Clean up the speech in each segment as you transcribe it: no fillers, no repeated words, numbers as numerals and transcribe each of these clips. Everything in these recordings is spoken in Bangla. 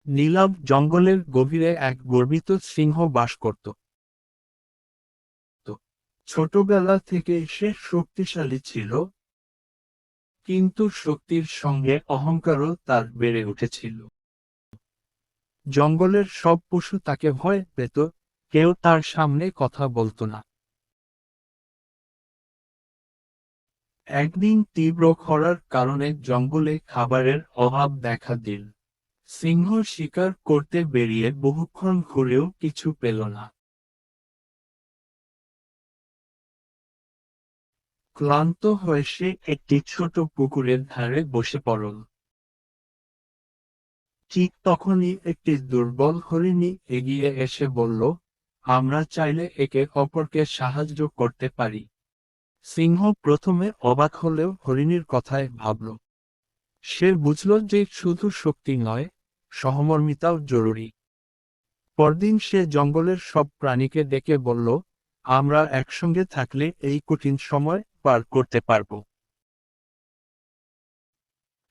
নীলাভ জঙ্গলের গভীরে এক গর্বিত সিংহ বাস করত। ছোটবেলা থেকে সে শক্তিশালী ছিল, কিন্তু শক্তির সঙ্গে অহংকারও তার বেড়ে উঠেছিল। জঙ্গলের সব পশু তাকে ভয় পেত, কেউ তার সামনে কথা বলতো না। একদিন তীব্র খরার কারণে জঙ্গলে খাবারের অভাব দেখা দিল। সিংহ শিকার করতে বেরিয়ে বহুক্ষণ ঘুরেও কিছু পেল না। ক্লান্ত হয়ে সে একটি ছোট পুকুরের ধারে বসে পড়ল। ঠিক তখনই একটি দুর্বল হরিণী এগিয়ে এসে বলল, আমরা চাইলে একে অপরকে সাহায্য করতে পারি। সিংহ প্রথমে অবাক হলেও হরিণীর কথায় ভাবল। সে বুঝল যে শুধু শক্তি নয়, সহমর্মিতাও জরুরি। পরদিন সে জঙ্গলের সব প্রাণীকে ডেকে বলল, আমরা একসঙ্গে থাকলে এই কঠিন সময় পার করতে পারব।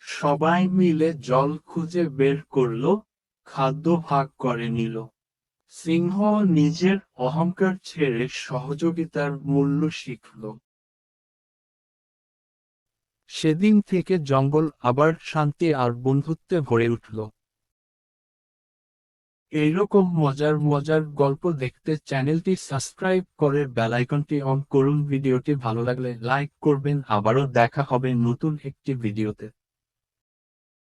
সবাই মিলে জল খুঁজে বের করল, খাদ্য ভাগ করে নিল। সিংহ নিজের অহংকার ছেড়ে সহযোগিতার মূল্য শিখল। সেদিন থেকে জঙ্গল আবার শান্তি আর বন্ধুত্বে ভরে উঠল। এইরকম মজার মজার গল্প দেখতে চ্যানেলটি সাবস্ক্রাইব করে বেল আইকনটি অন করুন। ভিডিওটি ভালো লাগলে লাইক করবেন। আবারও দেখা হবে নতুন একটি ভিডিওতে।